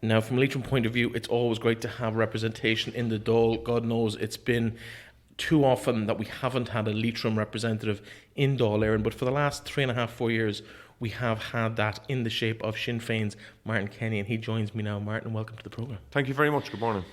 Now, from a Leitrim point of view, it's always great to have representation in the Dáil. God knows it's been too often that we haven't had a Leitrim representative in Dáil Éireann, but for the last 3.5, 4 years, we have had that in the shape of Sinn Féin's Martin Kenny, and he joins me now. Martin, welcome to the programme. Thank you very much. Good morning.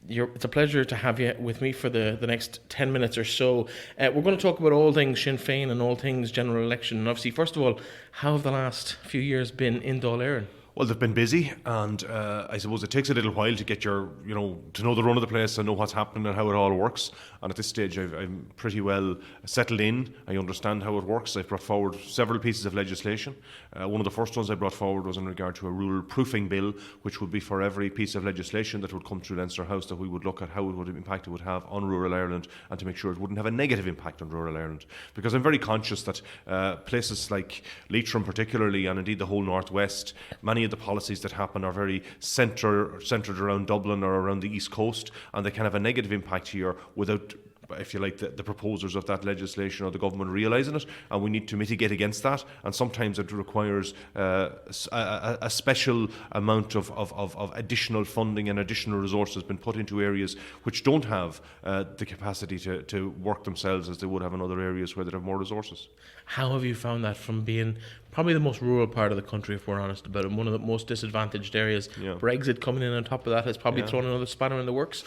It's a pleasure to have you with me for the next 10 minutes or so. We're going to talk about all things Sinn Féin and all things general election. And obviously, first of all, how have the last few years been in Dáil Éireann? Well, they've been busy, and I suppose it takes a little while to get to know the run of the place and know what's happening and how it all works. And at this stage, I'm pretty well settled in. I understand how it works. I've brought forward several pieces of legislation. One of the first ones I brought forward was in regard to a rural proofing bill, which would be for every piece of legislation that would come through Leinster House, that we would look at how it would impact it would have on rural Ireland, and to make sure it wouldn't have a negative impact on rural Ireland. Because I'm very conscious that places like Leitrim particularly, and indeed the whole northwest, many of the policies that happen are very centred around Dublin or around the East Coast, and they can have a negative impact here without, if you like, the proposers of that legislation or the government realising it, and we need to mitigate against that. And sometimes it requires a special amount of additional funding and additional resources being put into areas which don't have the capacity to work themselves as they would have in other areas where they have more resources. How have you found that from being probably the most rural part of the country, if we're honest about it, one of the most disadvantaged areas? Yeah. Brexit coming in on top of that has probably thrown another spanner in the works.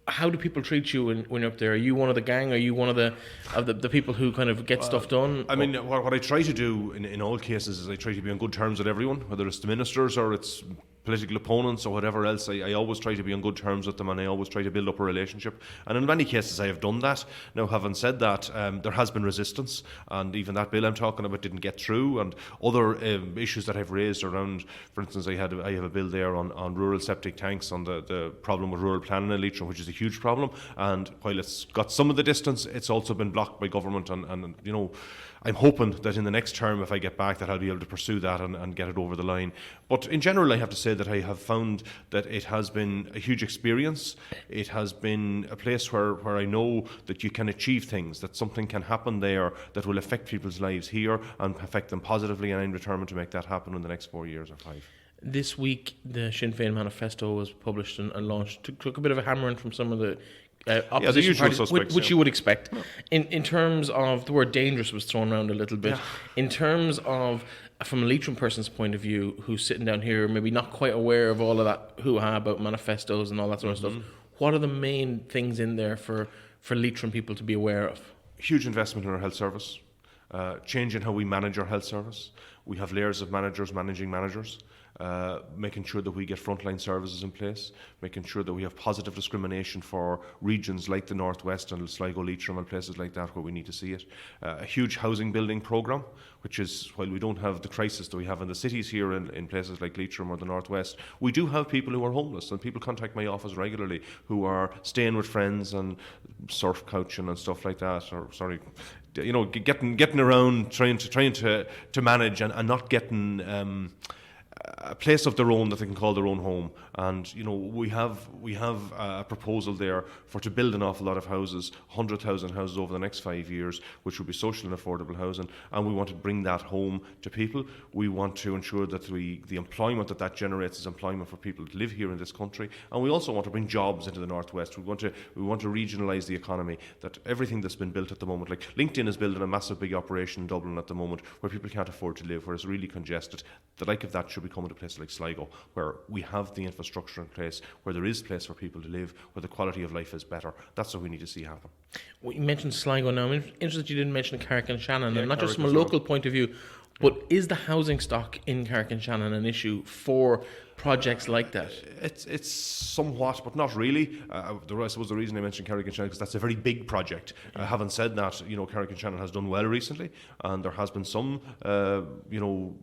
How do people treat you when you're up there? Are you one of the gang? Are you one of the people who kind of get stuff done? I mean, what I try to do in all cases is I try to be on good terms with everyone, whether it's the ministers or it's political opponents or whatever else. I always try to be on good terms with them, and I always try to build up a relationship. And in many cases I have done that. Now, having said that, there has been resistance, and even that bill I'm talking about didn't get through, and other issues that I've raised around, for instance, I have a bill there on rural septic tanks, on the problem with rural planning in Leitrim, which is a huge problem. And while it's got some of the distance, it's also been blocked by government, and I'm hoping that in the next term, if I get back, that I'll be able to pursue that and get it over the line. But in general, I have to say that I have found that it has been a huge experience. It has been a place where I know that you can achieve things, that something can happen there that will affect people's lives here and affect them positively, and I'm determined to make that happen in the next 4 years or 5. This week, the Sinn Féin manifesto was published and launched. Took a bit of a hammering from some of the opposition parties, suspects, which you would expect. In terms of, the word dangerous was thrown around a little bit. In terms of, from a Leitrim person's point of view, who's sitting down here, maybe not quite aware of all of that hoo-ha about manifestos and all that sort of stuff, what are the main things in there for Leitrim people to be aware of? Huge investment in our health service, change in how we manage our health service. We have layers of managers managing managers. Making sure that we get frontline services in place, making sure that we have positive discrimination for regions like the Northwest and Sligo, Leitrim and places like that where we need to see it. A huge housing building programme, which is, while we don't have the crisis that we have in the cities here in places like Leitrim or the Northwest, we do have people who are homeless, and people contact my office regularly who are staying with friends and surf couching and stuff like that, getting around trying to manage and not getting a place of their own that they can call their own home. And we have a proposal there to build an awful lot of houses, 100,000 houses over the next 5 years, which will be social and affordable housing, and we want to bring that home to people. We want to ensure that the employment that generates is employment for people to live here in this country, and we also want to bring jobs into the Northwest. We want to regionalise the economy, that everything that's been built at the moment, like LinkedIn is building a massive big operation in Dublin at the moment where people can't afford to live, where it's really congested. The like of that should be coming to places like Sligo, where we have the infrastructure in place, where there is place for people to live, where the quality of life is better. That's what we need to see happen. Well, you mentioned Sligo now. I'm interested that you didn't mention Carrick-on-Shannon, and not just from a local point of view, but is the housing stock in Carrick-on-Shannon an issue for projects like that? It's somewhat, but not really. I suppose the reason I mentioned Carrick-on-Shannon is because that's a very big project. Having said that, Carrick-on-Shannon has done well recently, and there has been some,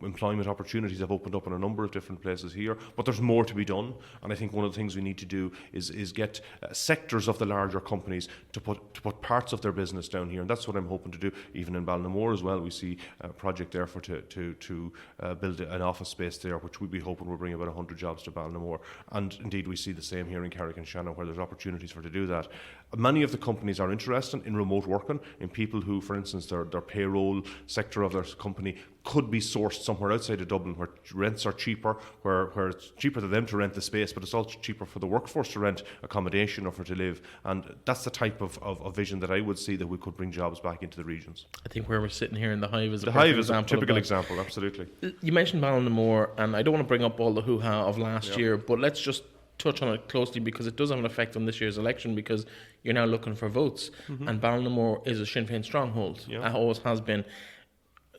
employment opportunities have opened up in a number of different places here. But there's more to be done, and I think one of the things we need to do is get sectors of the larger companies to put parts of their business down here, and that's what I'm hoping to do. Even in Ballinamore as well, we see a project there to build an office space there, which we'd be hoping will bring about 100 jobs to Ballinamore. And indeed we see the same here in Carrick-on-Shannon, where there's opportunities to do that. Many of the companies are interested in remote working, in people who, for instance, their payroll sector of their company could be sourced somewhere outside of Dublin where rents are cheaper, where it's cheaper for them to rent the space, but it's also cheaper for the workforce to rent accommodation or for to live. And that's the type of vision that I would see that we could bring jobs back into the regions. I think where we're sitting here in the Hive is the Hive is a typical example, absolutely. You mentioned Ballinamore, and I don't want to bring up all the hoo-ha of last year, but let's just touch on it closely because it does have an effect on this year's election because you're now looking for votes, and Ballinamore is a Sinn Féin stronghold. It always has been.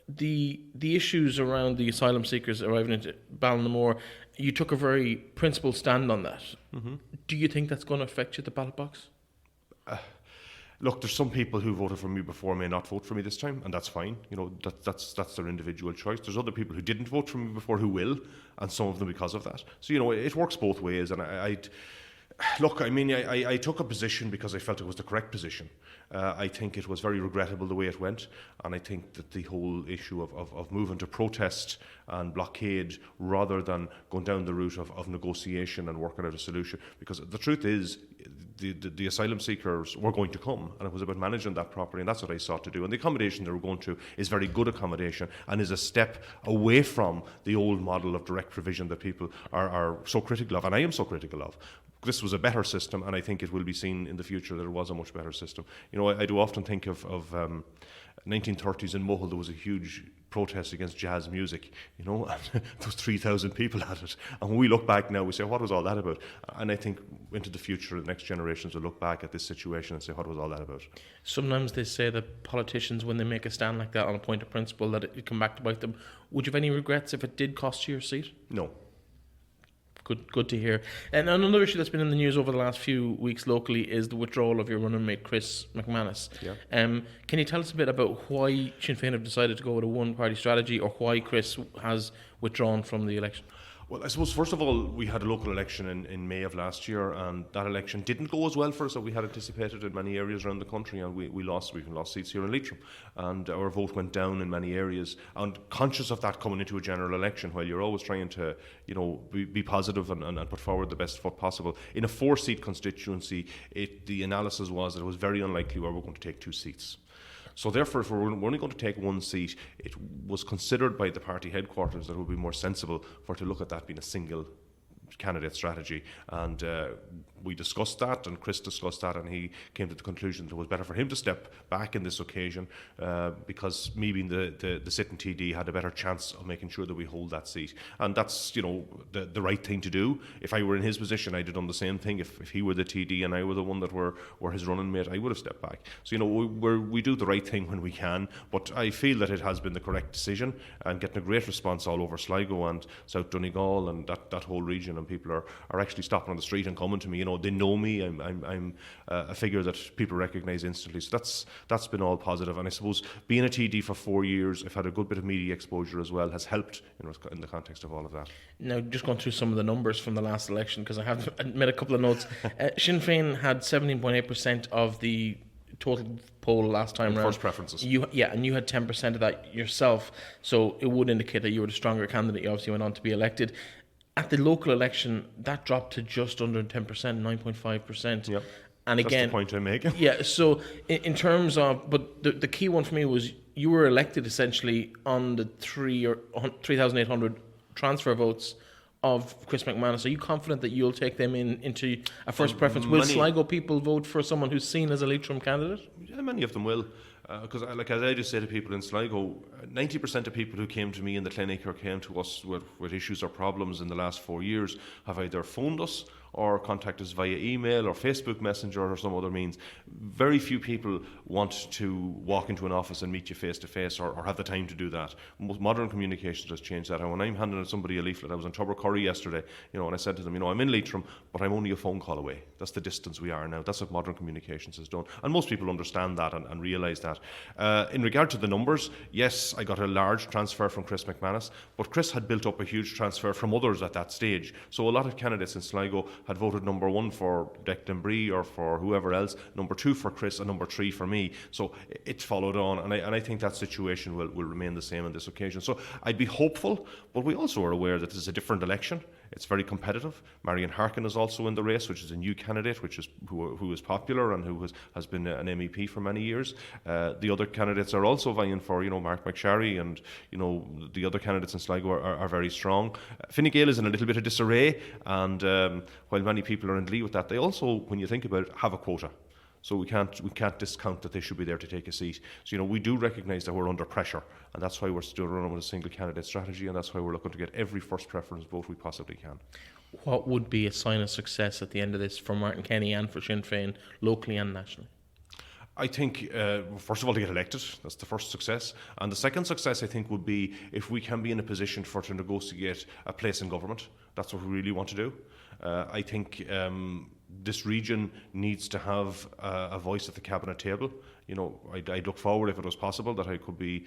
The issues around the asylum seekers arriving into Ballinamore, you took a very principled stand on that. Do you think that's going to affect you at the ballot box? Look, there's some people who voted for me before may not vote for me this time, and that's fine. That's their individual choice. There's other people who didn't vote for me before who will, and some of them because of that. So, it works both ways, and I took a position because I felt it was the correct position. I think it was very regrettable the way it went, and I think that the whole issue of moving to protest and blockade rather than going down the route of negotiation and working out a solution, because the truth is the asylum seekers were going to come, and it was about managing that properly, and that's what I sought to do. And the accommodation they were going to is very good accommodation and is a step away from the old model of direct provision that people are so critical of, and I am so critical of. This was a better system, and I think it will be seen in the future that it was a much better system. I do often think of 1930s in Mohill. There was a huge protest against jazz music, and there was 3,000 people at it. And when we look back now, we say, what was all that about? And I think into the future, the next generations will look back at this situation and say, what was all that about? Sometimes they say that politicians, when they make a stand like that on a point of principle, that it come back to bite them. Would you have any regrets if it did cost you your seat? No. Good to hear. And another issue that's been in the news over the last few weeks locally is the withdrawal of your running mate Chris McManus. Yeah. Can you tell us a bit about why Sinn Féin have decided to go with a one-party strategy, or why Chris has withdrawn from the election? Well, I suppose, first of all, we had a local election in May of last year, and that election didn't go as well for us as we had anticipated in many areas around the country, and we lost seats here in Leitrim, and our vote went down in many areas. And conscious of that coming into a general election, while you're always trying to be positive and put forward the best foot possible, in a 4-seat constituency, the analysis was that it was very unlikely we were going to take 2 seats. So therefore, if we're only going to take 1 seat, it was considered by the party headquarters that it would be more sensible to look at that being a single candidate strategy. And we discussed that, and Chris discussed that, and he came to the conclusion that it was better for him to step back in this occasion because me being the sitting TD had a better chance of making sure that we hold that seat. And that's, the right thing to do. If I were in his position, I'd have done the same thing. If he were the TD and I were the one that were his running mate, I would have stepped back. So, we do the right thing when we can, but I feel that it has been the correct decision, and getting a great response all over Sligo and South Donegal and that whole region, and people are actually stopping on the street and coming to me. They know me. I'm a figure that people recognise instantly. So that's been all positive. And I suppose being a TD for 4 years, I've had a good bit of media exposure as well, has helped in the context of all of that. Now, just going through some of the numbers from the last election, because I have made a couple of notes. Sinn Féin had 17.8% of the total poll last time round. First preferences. And you had 10% of that yourself. So it would indicate that you were the stronger candidate. You obviously went on to be elected. At the local election, that dropped to just under 10%, 9.5%. Yep. And again, that's the point I'm making. Yeah, so in terms of, but the key one for me was you were elected essentially on the 3,800 transfer votes of Chris McManus. Are you confident that you'll take them into a first preference? Will Sligo people vote for someone who's seen as a Leitrim candidate? Yeah, many of them will. Because, as I just say to people in Sligo, 90% of people who came to me in the clinic or came to us with issues or problems in the last 4 years have either phoned us or contact us via email or Facebook Messenger or some other means. Very few people want to walk into an office and meet you face to face or have the time to do that. Most modern communications has changed that. And when I'm handing somebody a leaflet, I was in Tubbercurry yesterday, and I said to them, I'm in Leitrim, but I'm only a phone call away. That's the distance we are now. That's what modern communications has done. And most people understand that and realise that. In regard to the numbers, yes, I got a large transfer from Chris McManus, but Chris had built up a huge transfer from others at that stage. So a lot of candidates in Sligo had voted number 1 for Declan Bree or for whoever else, number 2 for Chris, and number 3 for me. So it followed on, and I think that situation will remain the same on this occasion. So I'd be hopeful, but we also are aware that this is a different election. It's very competitive. Marian Harkin is also in the race, which is a new candidate, who is popular and who has been an MEP for many years. The other candidates are also vying for, Mark McSharry, and the other candidates in Sligo are very strong. Gael is in a little bit of disarray, and while many people are in glee with that, they also, when you think about it, have a quota. So we can't discount that they should be there to take a seat. So we do recognise that we're under pressure, and that's why we're still running with a single candidate strategy, and that's why we're looking to get every first preference vote we possibly can. What would be a sign of success at the end of this for Martin Kenny and for Sinn Féin, locally and nationally? I think, first of all, to get elected. That's the first success. And the second success, I think, would be if we can be in a position to negotiate a place in government. That's what we really want to do. I think this region needs to have a voice at the cabinet table. I'd look forward, if it was possible, that I could be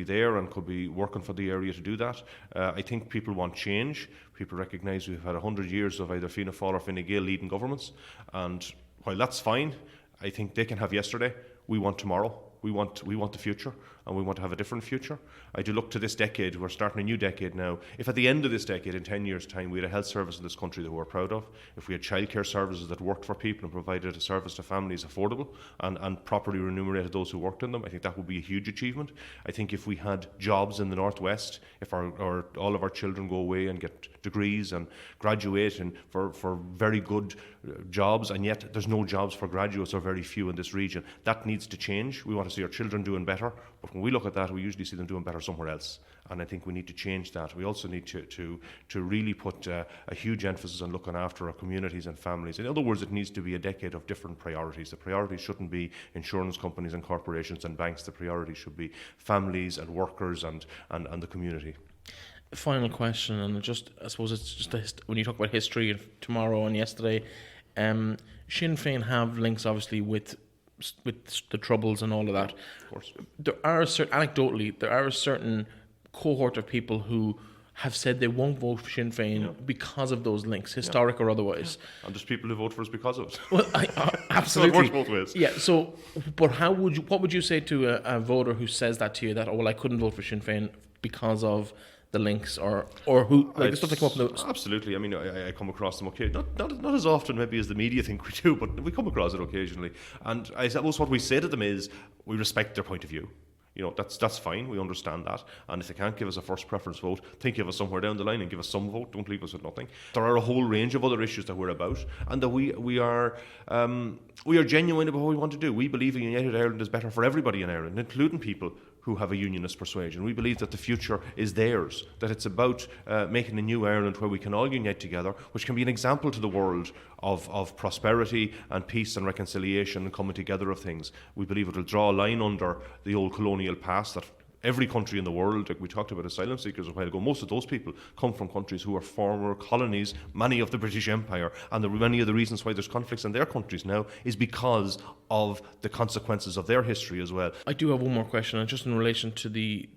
there and could be working for the area to do that. I think people want change. People recognise we've had 100 years of either Fianna Fáil or Fine Gael leading governments, and while that's fine, I think they can have yesterday. We want tomorrow. We want the future, and we want to have a different future. I do look to this decade. We're starting a new decade now. If at the end of this decade, in 10 years' time, we had a health service in this country that we're proud of, if we had childcare services that worked for people and provided a service to families affordable and properly remunerated those who worked in them, I think that would be a huge achievement. I think if we had jobs in the Northwest, if all of our children go away and get degrees and graduate and for very good jobs, and yet there's no jobs for graduates, or very few in this region, that needs to change. We want to see our children doing better, but when we look at that, we usually see them doing better somewhere else, and I think we need to change that. We also need to really put a huge emphasis on looking after our communities and families. In other words, it needs to be a decade of different priorities. The priorities shouldn't be insurance companies and corporations and banks. The priorities should be families and workers and the community. Final question, and I suppose it's just when you talk about history of tomorrow and yesterday, Sinn Féin have links obviously with the Troubles and all of that. Of course. Anecdotally, there are a certain cohort of people who have said they won't vote for Sinn Féin because of those links, historic or otherwise. And there's people who vote for us because of it. Well, absolutely. So it works both ways. Yeah. So, but what would you say to a voter who says that to you, that I couldn't vote for Sinn Féin because of the links, or who, like the stuff that come up in those? Absolutely. I mean, I come across them occasionally, not as often maybe as the media think we do, but we come across it occasionally. And I suppose what we say to them is, we respect their point of view. That's fine. We understand that. And if they can't give us a first preference vote, think of us somewhere down the line and give us some vote. Don't leave us with nothing. There are a whole range of other issues that we're about, and that we are genuine about what we want to do. We believe a united Ireland is better for everybody in Ireland, including people who have a unionist persuasion. We believe that the future is theirs, that it's about making a new Ireland where we can all unite together, which can be an example to the world of prosperity and peace and reconciliation and coming together of things. We believe it will draw a line under the old colonial past that every country in the world, like we talked about asylum seekers a while ago, most of those people come from countries who are former colonies, many of the British Empire, and many of the reasons why there's conflicts in their countries now is because of the consequences of their history as well. I do have one more question, and just in relation to the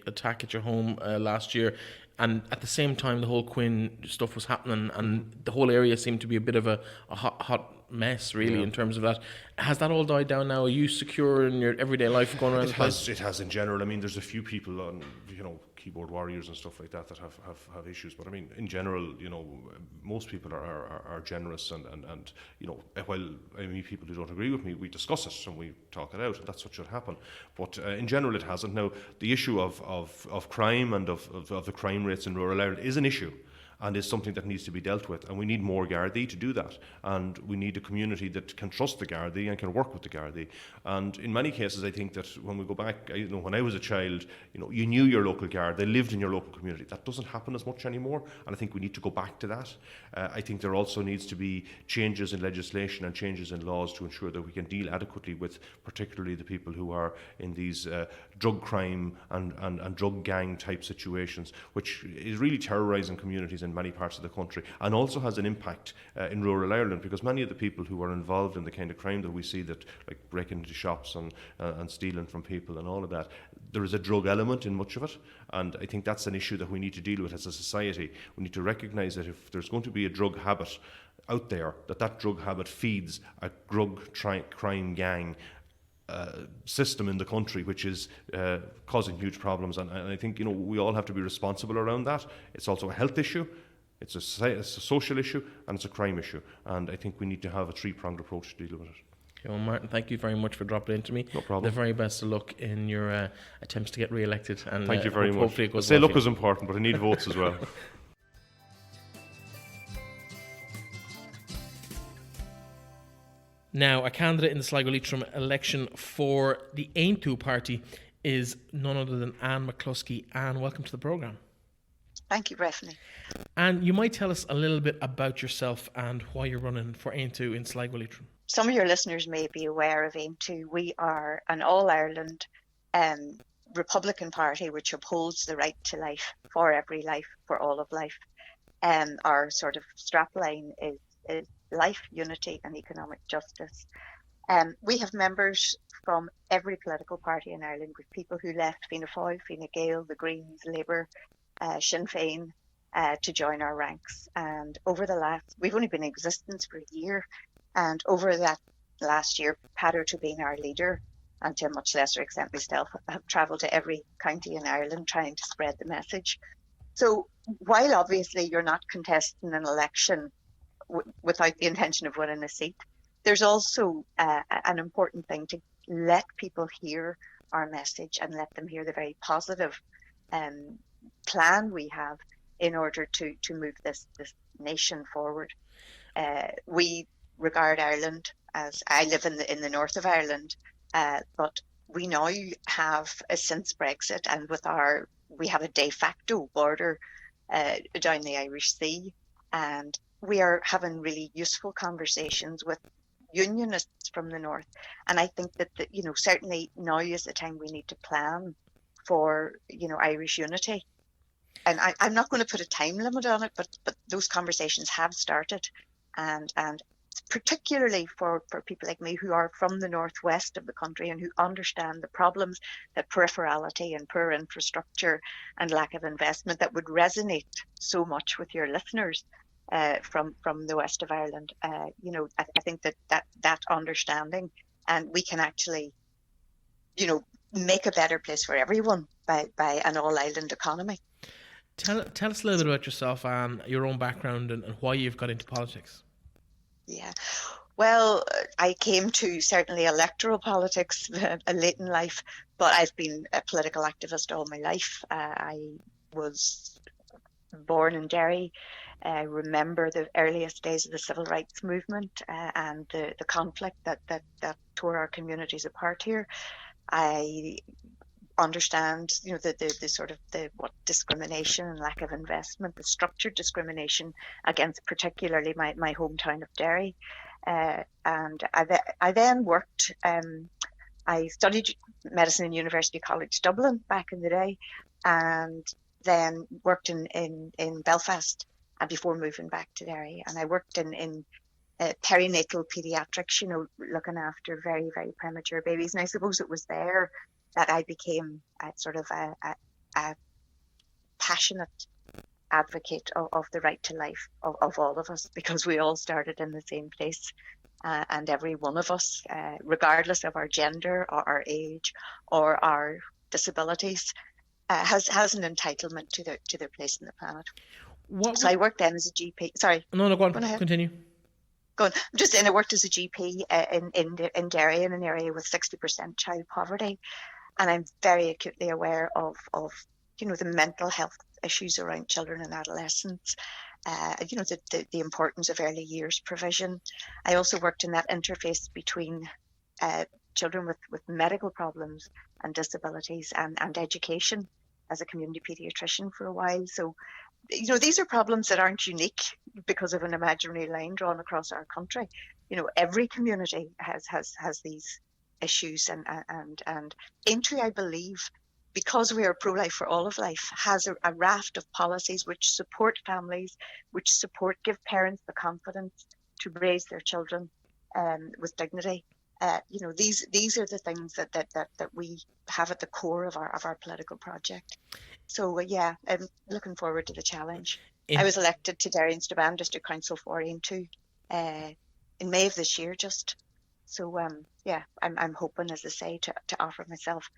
attack at your home last year, and at the same time the whole Quinn stuff was happening, and the whole area seemed to be a bit of a hot mess, really, in terms of that. Has that all died down now? Are you secure in your everyday life going around? It has in general. I mean, there's a few people on, keyboard warriors and stuff like that have issues, but I mean, in general, most people are generous, and while I mean, people who don't agree with me, we discuss it and we talk it out, and that's what should happen. But in general, it hasn't. Now, the issue of crime and of the crime rates in rural Ireland is an issue, and is something that needs to be dealt with, and we need more Gardaí to do that, and we need a community that can trust the Gardaí and can work with the Gardaí. And in many cases, I think that when we go back, when I was a child, you knew your local Garda, they lived in your local community. That doesn't happen as much anymore, and I think we need to go back to that. I think there also needs to be changes in legislation and changes in laws to ensure that we can deal adequately with particularly the people who are in these drug crime and drug gang type situations, which is really terrorising communities in many parts of the country, and also has an impact in rural Ireland, because many of the people who are involved in the kind of crime that we see, that like breaking into shops and stealing from people and all of that, there is a drug element in much of it, and I think that's an issue that we need to deal with as a society. We need to recognise that if there's going to be a drug habit out there, that drug habit feeds a drug crime gang system in the country, which is causing huge problems, and I think we all have to be responsible around that. It's also a health issue. It's a social issue and it's a crime issue. And I think we need to have a three-pronged approach to deal with it. Okay, well, Martin, thank you very much for dropping into me. No problem. The very best of luck in your attempts to get re-elected. And thank you very much. Hopefully it goes Say well luck for you. is important, but I need votes as well. Now, a candidate in the Sligo Leitrim election for the Aontu party is none other than Anne McCloskey. Anne, welcome to the programme. Thank you, Breifne. And you might tell us a little bit about yourself and why you're running for Aontu in Sligo Leitrim. Some of your listeners may be aware of Aontu. We are an all-Ireland Republican party which upholds the right to life, for every life, for all of life. Our sort of strapline is life, unity and economic justice. We have members from every political party in Ireland, with people who left Fianna Fáil, Gael, the Greens, Labour, Sinn Fein, to join our ranks. And we've only been in existence for a year, and over that last year, Pater being our leader, and to a much lesser extent myself, have travelled to every county in Ireland trying to spread the message. So while obviously you're not contesting an election without the intention of winning a seat, there's also an important thing to let people hear our message and let them hear the very positive plan we have in order to move this nation forward. We regard Ireland as, I live in the north of Ireland, but we now have, since Brexit, and we have a de facto border down the Irish Sea, and we are having really useful conversations with unionists from the north. And I think that certainly now is the time we need to plan for Irish unity. And I'm not going to put a time limit on it, but those conversations have started, and particularly for people like me who are from the northwest of the country and who understand the problems that peripherality and poor infrastructure and lack of investment that would resonate so much with your listeners from the west of Ireland. I think that understanding, and we can actually make a better place for everyone by an all-island economy. Tell us a little bit about yourself and your own background and why you've got into politics. Yeah, well, I came to certainly electoral politics late in life, but I've been a political activist all my life. I was born in Derry. I remember the earliest days of the civil rights movement and the conflict that tore our communities apart here. I understand, the sort of what discrimination and lack of investment, the structured discrimination against particularly my hometown of Derry. And I then worked, I studied medicine in University College Dublin back in the day, and then worked in Belfast and before moving back to Derry. And I worked in perinatal pediatrics, looking after very, very premature babies. And I suppose it was there that I became a passionate advocate of the right to life of all of us, because we all started in the same place, and every one of us, regardless of our gender or our age or our disabilities, has an entitlement to their place in the planet. So I worked then as a GP. Sorry. No, go on. Go ahead. Continue. Go on. I'm just saying, I worked as a GP in Derry, in an area with 60% child poverty. And I'm very acutely aware of the mental health issues around children and adolescents, the importance of early years provision. I also worked in that interface between children with medical problems and disabilities and education as a community paediatrician for a while. So, these are problems that aren't unique because of an imaginary line drawn across our country. Every community has these issues, and Aontu, I believe, because we are pro-life for all of life, has a raft of policies which support families, which give parents the confidence to raise their children with dignity. These are the things that we have at the core of our political project. So I'm looking forward to the challenge. I was elected to Derry and Strabane District Council for Aontu in May of this year, just. So I'm hoping, as I say, to offer myself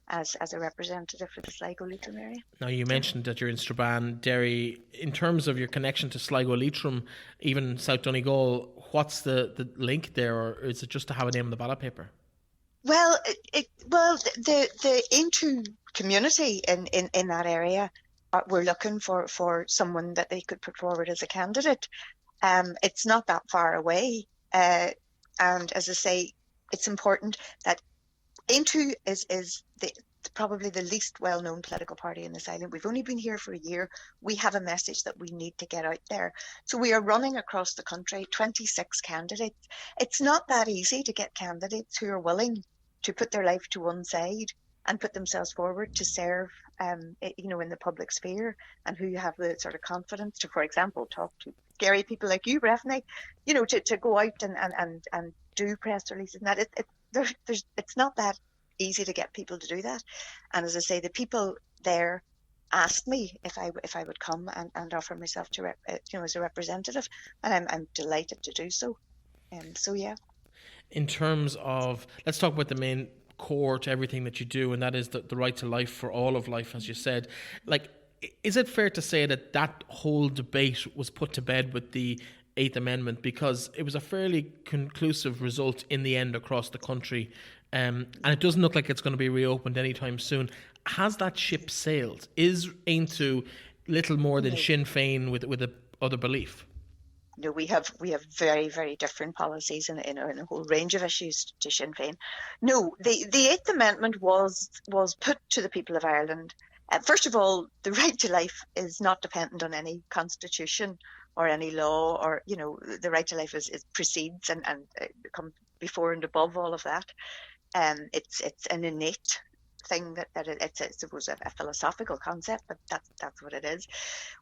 as a representative for the Sligo Leitrim area. Now, you mentioned that you're in Strabane, Derry. In terms of your connection to Sligo Leitrim, even South Donegal, what's the link there, or is it just to have a name on the ballot paper? Well, the Aontu community in that area were looking for someone that they could put forward as a candidate. It's not that far away, and as I say, it's important that Aontu is probably the least well-known political party in this island. We've only been here for a year. We have a message that we need to get out there. So we are running across the country, 26 candidates. It's not that easy to get candidates who are willing to put their life to one side and put themselves forward to serve, in the public sphere, and who have the sort of confidence to, for example, talk to scary people like you, Breifne, to go out and do press releases. And that it's not that easy to get people to do that. And as I say, the people there asked me if I would come and offer myself to as a representative, and I'm delighted to do so. So yeah. In terms of, let's talk about the main core to everything that you do, and that is the right to life for all of life, as you said. Like, is it fair to say that whole debate was put to bed with the Eighth Amendment, because it was a fairly conclusive result in the end across the country, and it doesn't look like it's going to be reopened anytime soon? Has that ship sailed? Is Aontu little more than Sinn Fein with a other belief? No, we have very, very different policies in a whole range of issues to Sinn Féin. No, the Eighth Amendment was put to the people of Ireland. First of all, the right to life is not dependent on any constitution or any law, or the right to life precedes and comes before and above all of that. It's an innate thing that it's I suppose a philosophical concept, but that's what it is.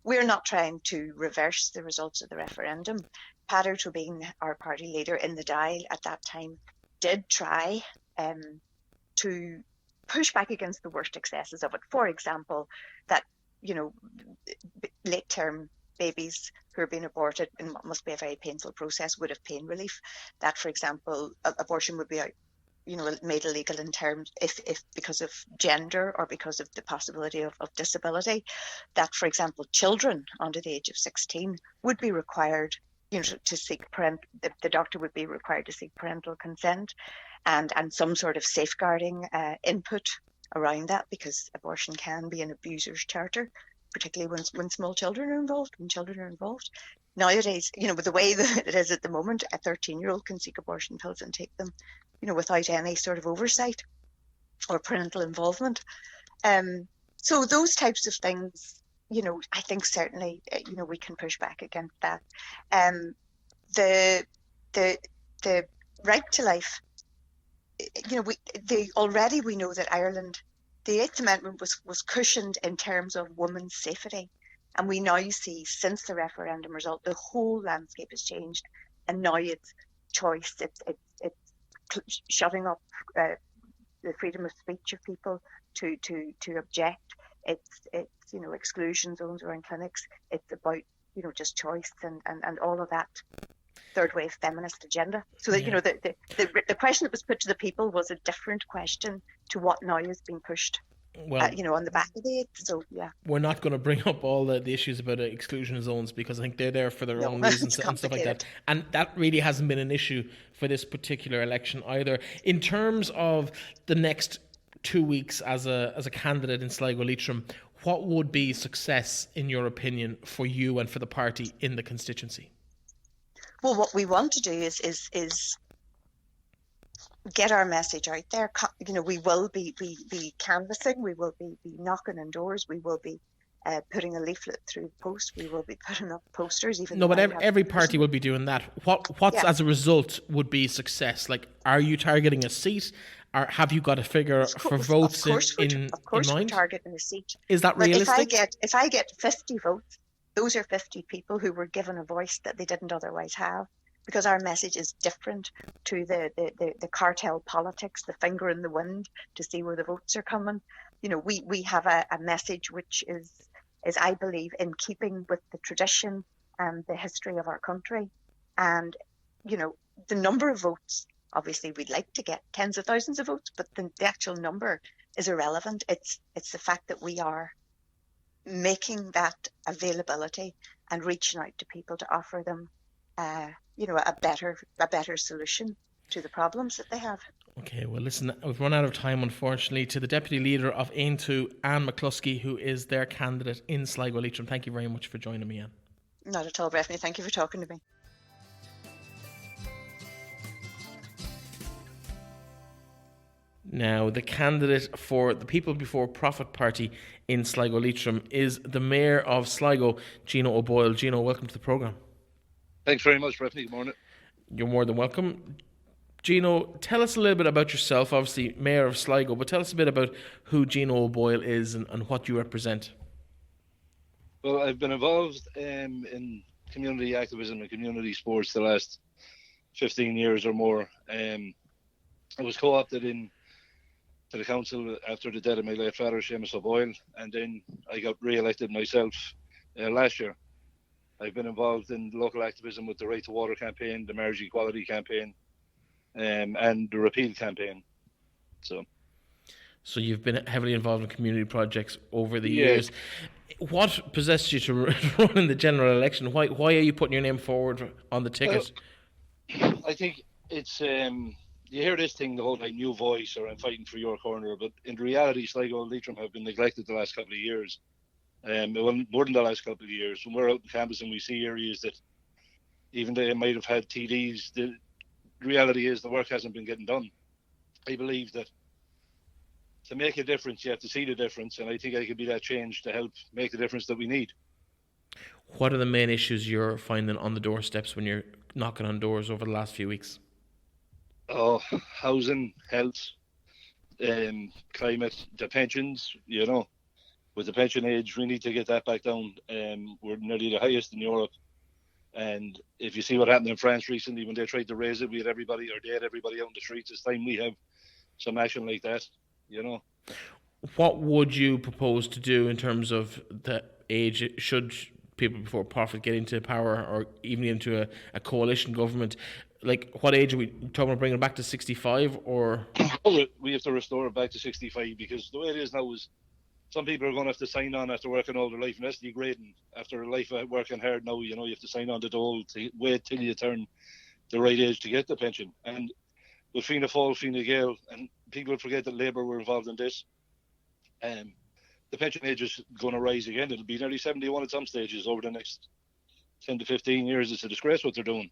We're not trying to reverse the results of the referendum. Padraig being our party leader in the Dáil at that time did try to push back against the worst excesses of it. For example, that late term babies who are being aborted in what must be a very painful process would have pain relief. That, for example, abortion would be made illegal in terms if because of gender or because of the possibility of disability. That, for example, children under the age of 16 would be required to seek the doctor would be required to seek parental consent and some sort of safeguarding input around that, because abortion can be an abuser's charter, particularly when small children are involved, Nowadays, with the way that it is at the moment, a 13-year-old can seek abortion pills and take them, without any sort of oversight or parental involvement. So those types of things, I think certainly, we can push back against that. The right to life, already we know that Ireland, the Eighth Amendment was cushioned in terms of women's safety. And we now see, since the referendum result, the whole landscape has changed, and now it's choice. It's shutting up the freedom of speech of people to object. It's exclusion zones around clinics. It's about just choice and all of that third wave feminist agenda. So that the question that was put to the people was a different question to what now is being pushed. Well, on the back of it. So yeah, we're not going to bring up all the issues about exclusion zones, because I think they're there for their own reasons and stuff like that. And that really hasn't been an issue for this particular election either. In terms of the next 2 weeks as a candidate in Sligo Leitrim, what would be success in your opinion for you and for the party in the constituency? Well, what we want to do is get our message out there. We will be canvassing, we will be knocking on doors, we will be putting a leaflet through the post, we will be putting up posters. But every party will be doing that. What's as a result would be success? Like, are you targeting a seat, or have you got a figure for votes in mind? We're targeting a seat. Is that realistic? If I get 50 votes, those are 50 people who were given a voice that they didn't otherwise have. Because our message is different to the cartel politics, the finger in the wind to see where the votes are coming. We have a message which is, I believe, in keeping with the tradition and the history of our country. And, the number of votes, obviously we'd like to get tens of thousands of votes, but the actual number is irrelevant. It's the fact that we are making that availability and reaching out to people to offer them, a better solution to the problems that they have. Okay, well, listen, we've run out of time, unfortunately. To the Deputy Leader of Aontu, Anne McCloskey, who is their candidate in Sligo Leitrim, thank you very much for joining me, Anne. Not at all, Breifne. Thank you for talking to me. Now, the candidate for the People Before Profit Party in Sligo Leitrim is the Mayor of Sligo, Gino O'Boyle. Gino, welcome to the programme. Thanks very much, Breifne. Good morning. You're more than welcome. Gino, tell us a little bit about yourself, obviously Mayor of Sligo, but tell us a bit about who Gino O'Boyle is and what you represent. Well, I've been involved in community activism and community sports the last 15 years or more. I was co-opted in to the council after the death of my late father, Seamus O'Boyle, and then I got re-elected myself last year. I've been involved in local activism with the Right to Water campaign, the Marriage Equality campaign, and the Repeal campaign. So you've been heavily involved in community projects over the years. What possessed you to run in the general election? Why are you putting your name forward on the ticket? I think it's you hear this thing the whole like new voice or I'm fighting for your corner, but in reality Sligo and Leitrim have been neglected the last couple of years. Well, more than the last couple of years. When we're out in campus and we see areas that even they might have had TDs, the reality is the work hasn't been getting done. I believe that to make a difference, you have to see the difference, and I think I could be that change to help make the difference that we need. What are the main issues you're finding on the doorsteps when you're knocking on doors over the last few weeks? Oh, housing, health, climate, the pensions, with the pension age, we need to get that back down. We're nearly the highest in Europe. And if you see what happened in France recently when they tried to raise it, they had everybody out in the streets. It's time we have some action like that, What would you propose to do in terms of the age? Should People Before Profit get into power or even into a coalition government? Like, what age are we talking about, bringing it back to 65 or? We have to restore it back to 65 because the way it is now is some people are going to have to sign on after working all their life, and that's degrading. After a life of working hard now, you have to sign on to dole to wait till you turn the right age to get the pension. And with Fianna Fáil, Fianna Gael, and people forget that Labour were involved in this, the pension age is going to rise again. It'll be nearly 71 at some stages over the next 10 to 15 years. It's a disgrace what they're doing.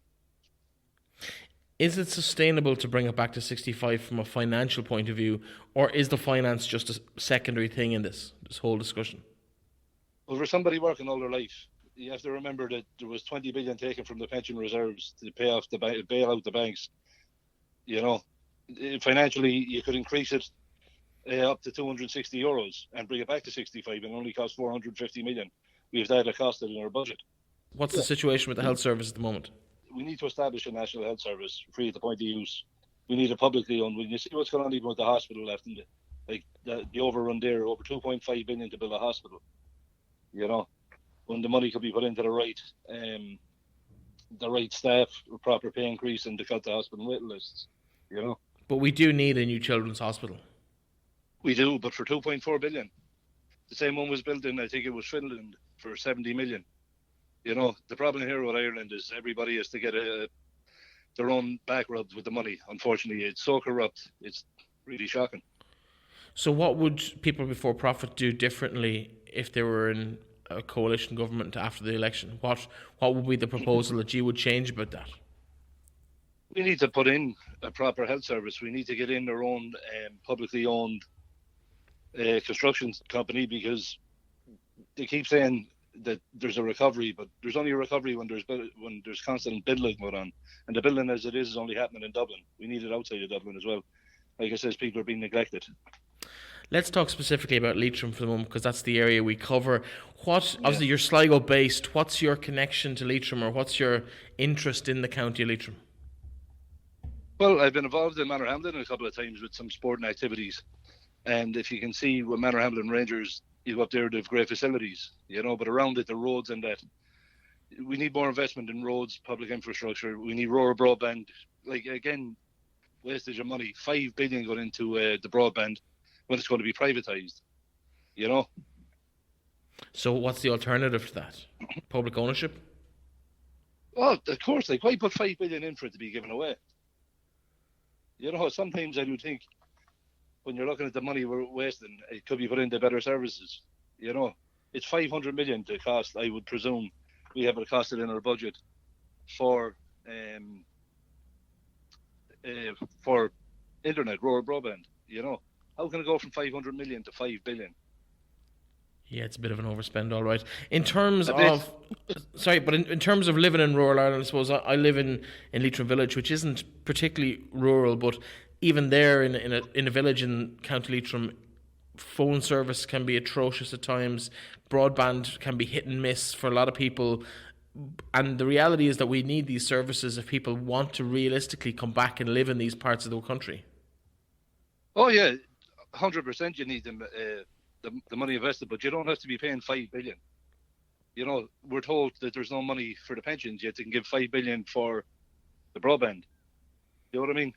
Is it sustainable to bring it back to 65 from a financial point of view, or is the finance just a secondary thing in this whole discussion? Well, for somebody working all their life, you have to remember that there was 20 billion taken from the pension reserves to bail out the banks. Financially, you could increase it up to €260 and bring it back to 65 and only cost 450 million. We've that costed in our budget. What's the situation with the health service at the moment? We need to establish a national health service free at the point of use. We need it publicly owned. When you see what's going on even with the hospital left in the overrun there, over 2.5 billion to build a hospital. When the money could be put into the right staff, proper pay increase, and to cut the hospital wait lists. But we do need a new children's hospital. We do, but for 2.4 billion. The same one was built in, I think it was Finland, for 70 million. The problem here with Ireland is everybody has to get their own back rubbed with the money. Unfortunately, it's so corrupt. It's really shocking. So what would People Before Profit do differently if they were in a coalition government after the election? What would be the proposal that you would change about that? We need to put in a proper health service. We need to get in our own publicly owned construction company, because they keep saying that there's a recovery, but there's only a recovery when there's constant building going on, and the building as it is only happening in Dublin. We need it outside of Dublin as well. Like I said, people are being neglected. Let's talk specifically about Leitrim for the moment, because that's the area we cover. Obviously you're Sligo based. What's your connection to Leitrim, or what's your interest in the county of Leitrim? Well, I've been involved in Manor Hamlin a couple of times with some sporting activities, and if you can see with Manor Hamlin Rangers, you go up there, they have great facilities, but around it, the roads and that. We need more investment in roads, public infrastructure. We need rural broadband. Wastage of money. 5 billion going into the broadband. when it's going to be privatised. You know. So what's the alternative to that? Public ownership? Oh, of course. Like, why put 5 billion in for it to be given away? You know, sometimes I do think when you're looking at the money we're wasting, it could be put into better services. You know, it's 500 million to cost. I would presume we have it costed in our budget for internet, rural broadband. You know, how can it go from 500 million to 5 billion? Yeah, it's a bit of an overspend, all right. In terms of, sorry, but in terms of living in rural Ireland, I suppose I live in Leitrim village, which isn't particularly rural, but even there in a village in County Leitrim, phone service can be atrocious at times. Broadband can be hit and miss for a lot of people. And the reality is that we need these services if people want to realistically come back and live in these parts of the country. Oh, yeah, 100% you need them. The money invested, but you don't have to be paying 5 billion. You know, we're told that there's no money for the pensions, yet they can give 5 billion for the broadband. You know what I mean?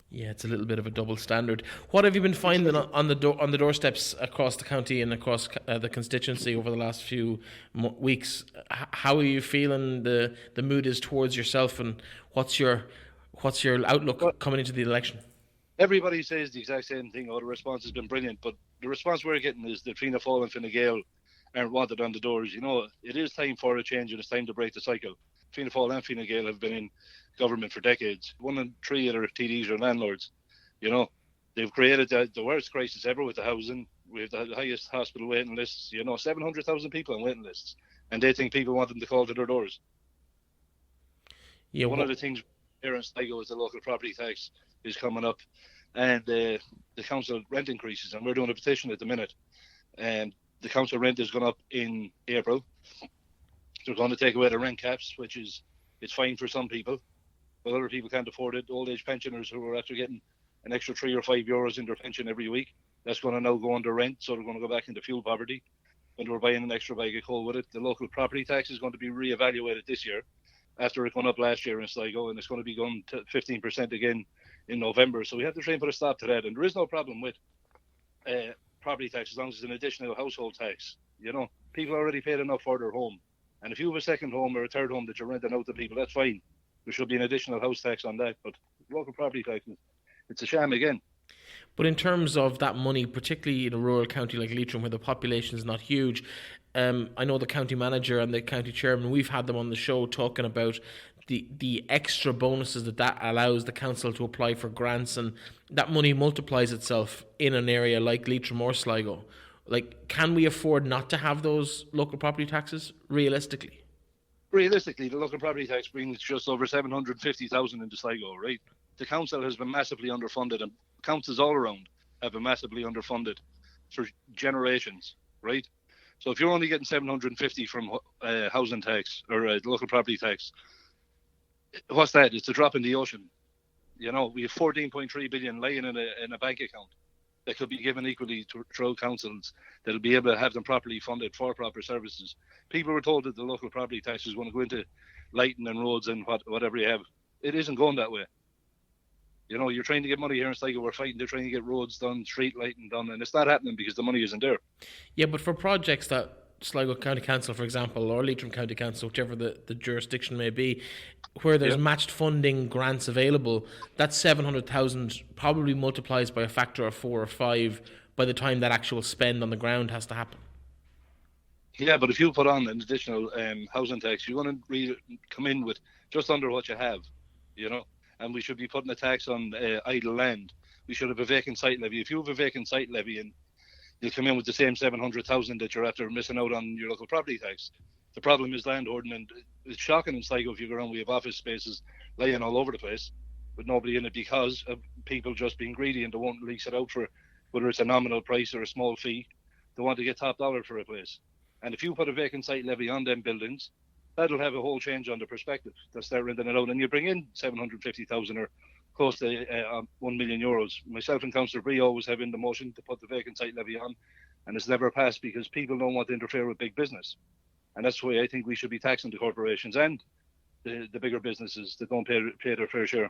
Yeah, it's a little bit of a double standard. What have you been finding on the doorsteps across the county and across the constituency over the last few weeks? How are you feeling the mood is towards yourself, and what's your outlook coming into the election? Everybody says the exact same thing. Oh, the response has been brilliant, but the response we're getting is that Fianna Fáil and Fine Gael aren't wanted on the doors. You know, it is time for a change and it's time to break the cycle. Fianna Fáil and Fine Gael have been in government for decades. 1 in 3 of their TDs are landlords. You know, they've created the worst crisis ever with the housing. We have the highest hospital waiting lists. You know, 700,000 people on waiting lists, and they think people want them to call to their doors. Yeah, one of the things here in Sligo is the local property tax is coming up, and the council rent increases, and we're doing a petition at the minute. And the council rent is going up in April. They're going to take away the rent caps, which is it's fine for some people, but other people can't afford it. Old age pensioners who are after getting an extra €3 or €5 in their pension every week, that's going to now go under rent, so they're going to go back into fuel poverty. When they're buying an extra bag of coal with it, the local property tax is going to be re-evaluated this year, after it went up last year in Sligo, and it's going to be going to 15% again in November. So we have to try and put a stop to that. And there is no problem with property tax as long as it's an additional household tax. You know, people already paid enough for their home. And if you have a second home or a third home that you're renting out to people, that's fine. There should be an additional house tax on that. But local property tax, it's a sham again. But in terms of that money, particularly in a rural county like Leitrim where the population is not huge, I know the county manager and the county chairman, we've had them on the show talking about the extra bonuses that allows the council to apply for grants, and that money multiplies itself in an area like Leitrim or Sligo. Like, can we afford not to have those local property taxes realistically? Realistically, the local property tax brings just over 750,000 into Sligo, right? The council has been massively underfunded, and councils all around have been massively underfunded for generations, right? So if you're only getting 750 from housing tax or local property tax, what's that? It's a drop in the ocean. You know, we have 14.3 billion lying in a bank account that could be given equally to through councils that'll be able to have them properly funded for proper services. People were told that the local property tax is going to go into lighting and roads and whatever you have. It isn't going that way. You know, you're trying to get money here in Sligo, we're fighting, they're trying to get roads done, street lighting done, and it's not happening because the money isn't there. Yeah, but for projects that Sligo County Council, for example, or Leitrim County Council, whichever the jurisdiction may be, where there's matched funding grants available, that 700,000 probably multiplies by a factor of 4 or 5 by the time that actual spend on the ground has to happen. Yeah, but if you put on an additional housing tax, you're going to come in with just under what you have, you know, and we should be putting a tax on idle land. We should have a vacant site levy. If you have a vacant site levy, and you'll come in with the same 700,000 that you're after missing out on your local property tax. The problem is landhoarding, and it's shocking in Sligo if you go around, we have office spaces laying all over the place with nobody in it because of people just being greedy and they won't lease it out for whether it's a nominal price or a small fee. They want to get top dollar for a place. And if you put a vacant site levy on them buildings, that'll have a whole change on the perspective. They'll start renting it out, and you bring in 750,000 or close to €1 million. Myself and Councillor Bree always have in the motion to put the vacant site levy on, and it's never passed because people don't want to interfere with big business. And that's why I think we should be taxing the corporations and the bigger businesses that don't pay their fair share.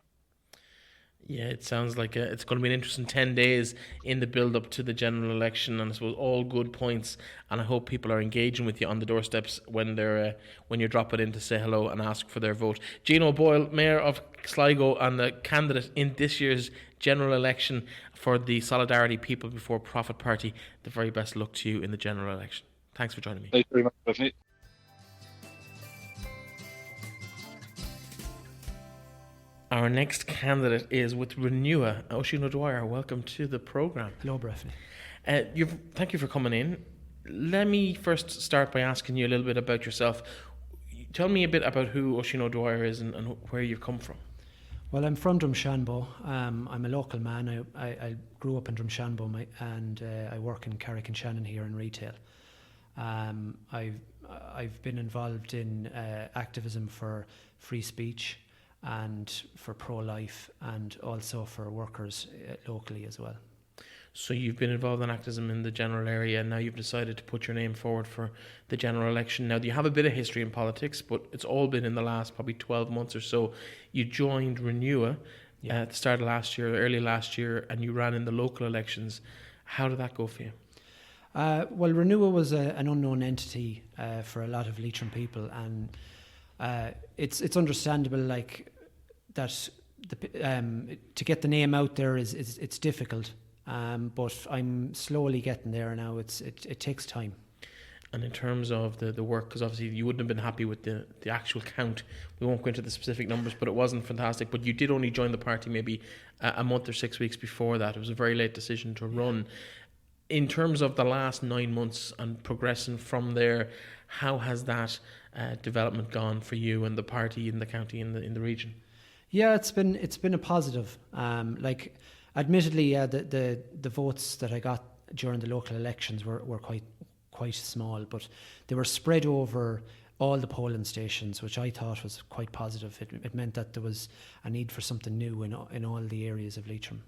Yeah, it sounds like it's going to be an interesting 10 days in the build up to the general election, and I suppose all good points. And I hope people are engaging with you on the doorsteps when when you drop it in to say hello and ask for their vote. Gino Boyle, Mayor of Sligo and the candidate in this year's general election for the Solidarity People Before Profit Party, the very best luck to you in the general election. Thanks for joining me. Thanks very much, Breifne. Our next candidate is with Renua. Oisin O'Dwyer, welcome to the programme. Hello, Breifne. Thank you for coming in. Let me first start by asking you a little bit about yourself. Tell me a bit about who Oisin O'Dwyer is and where you've come from. Well, I'm from Drumshanbo. I'm a local man. I grew up in Drumshanbo and I work in Carrick-on-Shannon here in retail. I've been involved in activism for free speech and for pro-life and also for workers locally as well. So you've been involved in activism in the general area, and now you've decided to put your name forward for the general election. Now, you have a bit of history in politics, but it's all been in the last probably 12 months or so. You joined Renua at the start of last year, early last year, and you ran in the local elections. How did that go for you? Well, Renua was an unknown entity for a lot of Leitrim people, and it's understandable, like that. To get the name out there it's difficult, but I'm slowly getting there now. It takes time. And in terms of the work, because obviously you wouldn't have been happy with the actual count. We won't go into the specific numbers, but it wasn't fantastic. But you did only join the party maybe a month or 6 weeks before that. It was a very late decision to run. In terms of the last 9 months and progressing from there, how has that development gone for you and the party in the county, in the region? Yeah, it's been a positive. Admittedly, the votes that I got during the local elections were quite small, but they were spread over all the polling stations, which I thought was quite positive. It meant that there was a need for something new in all the areas of Leitrim.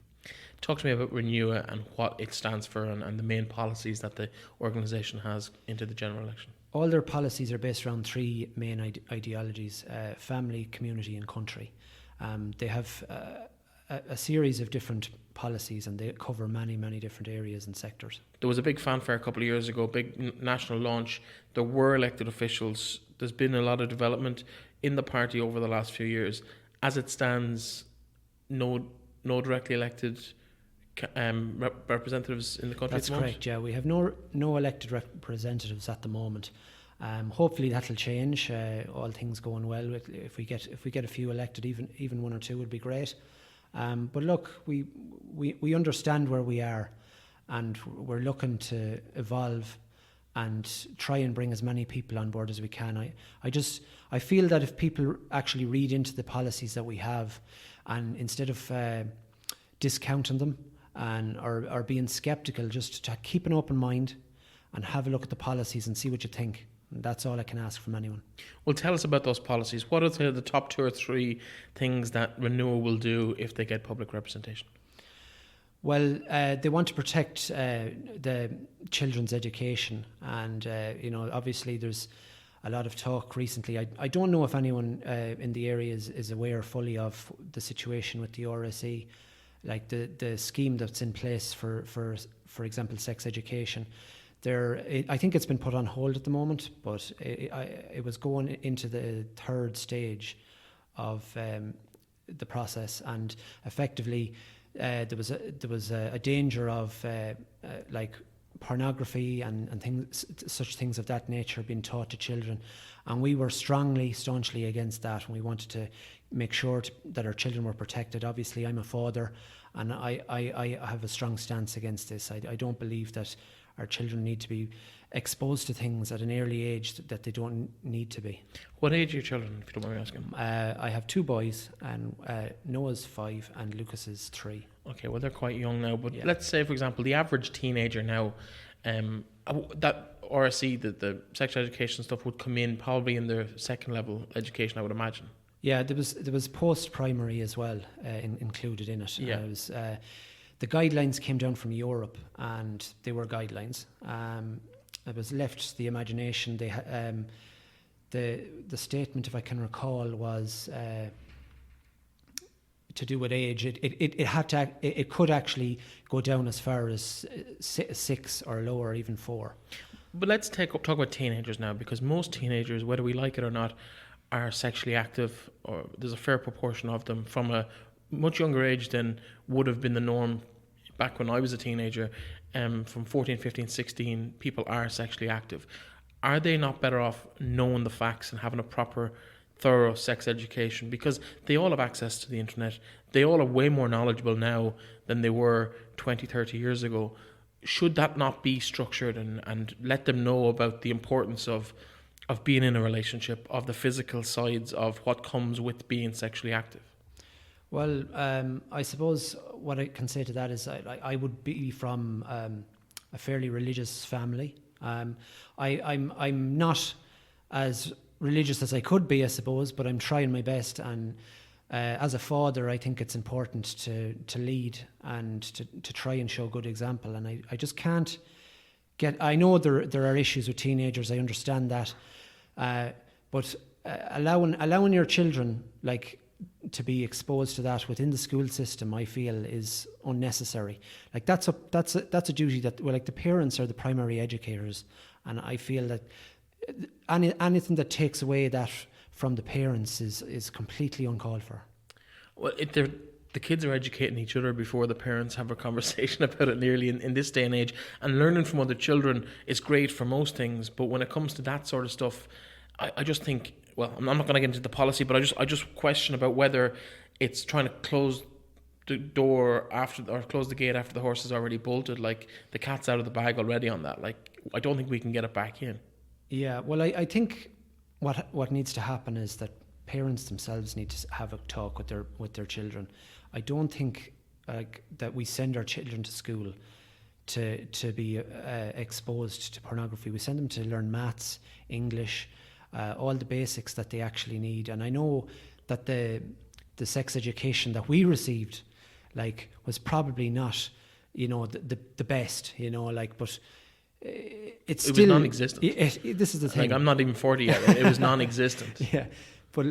Talk to me about Renua and what it stands for and the main policies that the organisation has into the general election. All their policies are based around three main ideologies: family, community and country. They have a series of different policies, and they cover many different areas and sectors. There was a big fanfare a couple of years ago, big national launch. There were elected officials. There's been a lot of development in the party over the last few years. As it stands, no directly elected representatives in the country. That's correct. Yeah, we have no elected representatives at the moment. Hopefully that'll change. All things going well. If we get a few elected, even one or two would be great. But look, we understand where we are, and we're looking to evolve and try and bring as many people on board as we can. I feel that if people actually read into the policies that we have, and instead of discounting them or being sceptical, just to keep an open mind and have a look at the policies and see what you think. That's all I can ask from anyone. Well, tell us about those policies. What are the top 2 or 3 things that Renua will do if they get public representation? Well, they want to protect the children's education, and obviously there's a lot of talk recently. I don't know if anyone in the area is aware fully of the situation with the RSE, like the scheme that's in place for example, sex education. I think it's been put on hold at the moment, but it was going into the 3rd stage of the process, and effectively there was a danger of like pornography and such things of that nature being taught to children, and we were staunchly against that, and we wanted to make sure that our children were protected. Obviously, I'm a father, and I have a strong stance against this. I don't believe that our children need to be exposed to things at an early age that they don't need to be. What age are your children, if you don't mind me asking? I have 2 boys, and Noah's 5 and Lucas is 3. Okay, well, they're quite young now, but yeah. Let's say, for example, the average teenager now, that RSE, the sexual education stuff, would come in probably in their 2nd level education, I would imagine. Yeah, there was post-primary as well included in it. Yeah. The guidelines came down from Europe, and they were guidelines. It was left to the imagination. They the statement, if I can recall, was to do with age. It could actually go down as far as 6 or lower, even 4. But let's talk about teenagers now, because most teenagers, whether we like it or not, are sexually active, or there's a fair proportion of them from a much younger age than would have been the norm back when I was a teenager. From 14, 15, 16, people are sexually active. Are they not better off knowing the facts and having a proper, thorough sex education? Because they all have access to the internet. They all are way more knowledgeable now than they were 20, 30 years ago. Should that not be structured and let them know about the importance of being in a relationship, of the physical sides of what comes with being sexually active? Well, I suppose what I can say to that is I would be from a fairly religious family. I'm not as religious as I could be, I suppose, but I'm trying my best. And as a father, I think it's important to lead and to try and show good example. And I just can't get. I know there are issues with teenagers. I understand that, but allowing your children to be exposed to that within the school system, I feel, is unnecessary. That's a duty that, the parents are the primary educators, and I feel that anything that takes away that from the parents is completely uncalled for. Well, the kids are educating each other before the parents have a conversation about it nearly in this day and age, and learning from other children is great for most things, but when it comes to that sort of stuff, I just think, well, I'm not going to get into the policy, but I just question about whether it's trying to close the door close the gate after the horse is already bolted. Like, the cat's out of the bag already on that. I don't think we can get it back in. Yeah, well, I think what needs to happen is that parents themselves need to have a talk with their children. I don't think that we send our children to school to be exposed to pornography. We send them to learn maths, English, all the basics that they actually need. And I know that the sex education that we received was probably not the best, but it still was non-existent. This is the thing. I'm not even 40 yet. It was non-existent. Yeah, but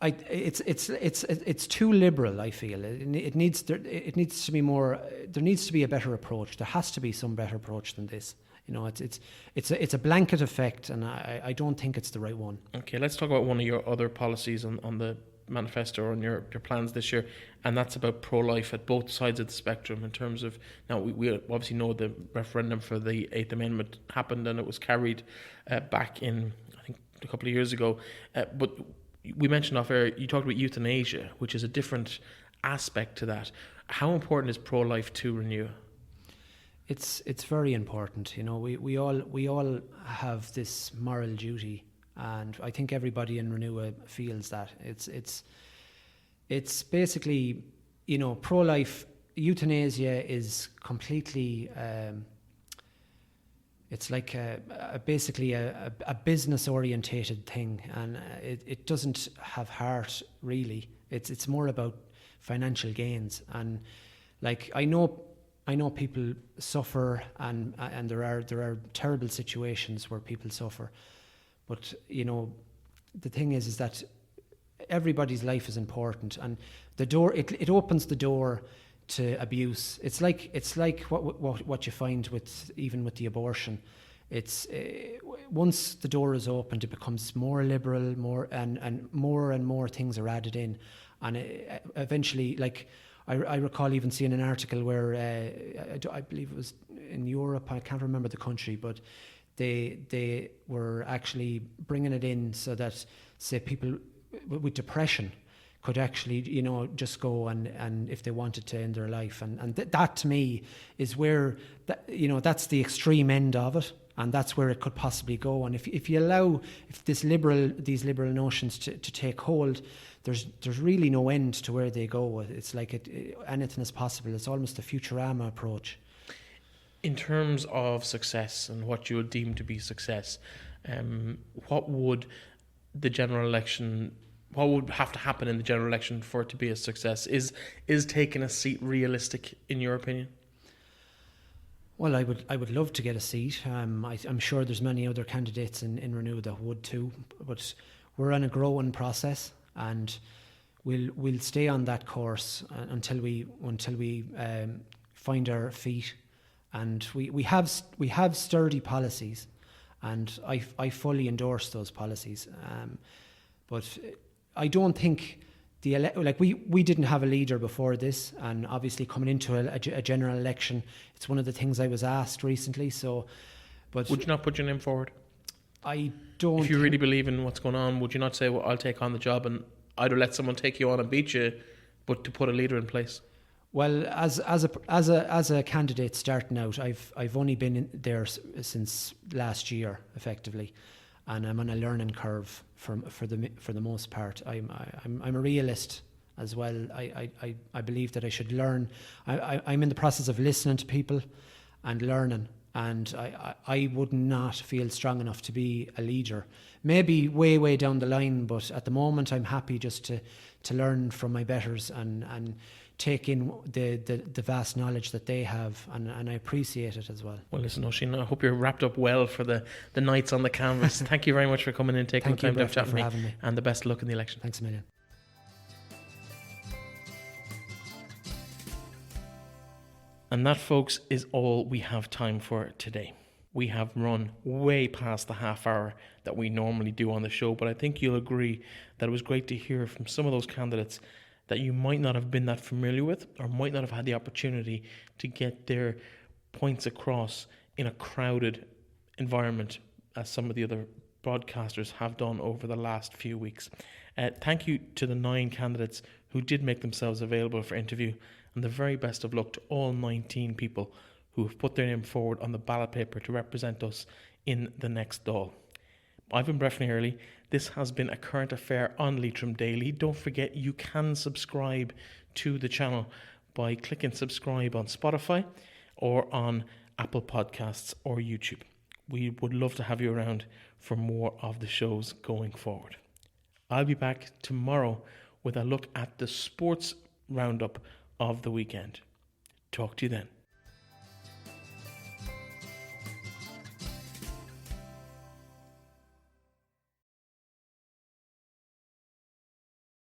it's too liberal. I feel it needs to be more. There needs to be a better approach. There has to be some better approach than this. It's a blanket effect, and I don't think it's the right one. Okay, let's talk about one of your other policies on the manifesto or on your plans this year, and that's about pro-life at both sides of the spectrum. In terms of, now we obviously know the referendum for the 8th Amendment happened and it was carried back in, I think, a couple of years ago, but we mentioned off air, you talked about euthanasia, which is a different aspect to that. How important is pro-life to Renua? It's very important. We all have this moral duty, and I think everybody in Renua feels that. It's basically, pro-life. Euthanasia is completely. It's like basically a business orientated thing, and it doesn't have heart really. It's more about financial gains, and I know people suffer, and there are terrible situations where people suffer, but the thing is that everybody's life is important, and the door it opens the door to abuse. It's like what you find with the abortion. It's once the door is opened, it becomes more liberal, and more things are added in, and eventually, I recall even seeing an article where I believe it was in Europe. I can't remember the country, but they were actually bringing it in so that, say, people with depression could actually, just go and if they wanted to end their life, and that to me is where that's the extreme end of it, and that's where it could possibly go. And if you allow these liberal notions to take hold, there's really no end to where they go. It's anything is possible. It's almost a Futurama approach. In terms of success and what you would deem to be success, what would have to happen in the general election for it to be a success? Is taking a seat realistic in your opinion? Well, I would love to get a seat. I'm sure there's many other candidates in Renua that would too, but we're on a growing process, and we'll stay on that course until we find our feet, and we have sturdy policies, and I fully endorse those policies. But I don't think we didn't have a leader before this, and obviously coming into a general election, it's one of the things I was asked recently. So, but would you not put your name forward? I don't. If you really believe in what's going on, would you not say, "Well, I'll take on the job and either let someone take you on and beat you, but to put a leader in place"? Well, as a candidate starting out, I've only been there since last year, effectively, and I'm on a learning curve for the most part. I'm a realist as well. I believe that I should learn. I'm in the process of listening to people and learning, and I would not feel strong enough to be a leader. Maybe way down the line, but at the moment I'm happy just to learn from my betters and take in the vast knowledge that they have, and I appreciate it as well. Well, listen, Oisin, I hope you're wrapped up well for the nights on the canvas. Thank you very much for coming in, taking the time to have a chat with me, and the best of luck in the election. Thanks a million. And that, folks, is all we have time for today. We have run way past the half hour that we normally do on the show, but I think you'll agree that it was great to hear from some of those candidates that you might not have been that familiar with, or might not have had the opportunity to get their points across in a crowded environment, as some of the other broadcasters have done over the last few weeks. Thank you to the 9 candidates who did make themselves available for interview, and the very best of luck to all 19 people who have put their name forward on the ballot paper to represent us in the next Dáil. I've been Breifne Earley. This has been A Current Affair on Leitrim Daily. Don't forget, you can subscribe to the channel by clicking subscribe on Spotify or on Apple Podcasts or YouTube. We would love to have you around for more of the shows going forward. I'll be back tomorrow with a look at the sports roundup of the weekend. Talk to you then.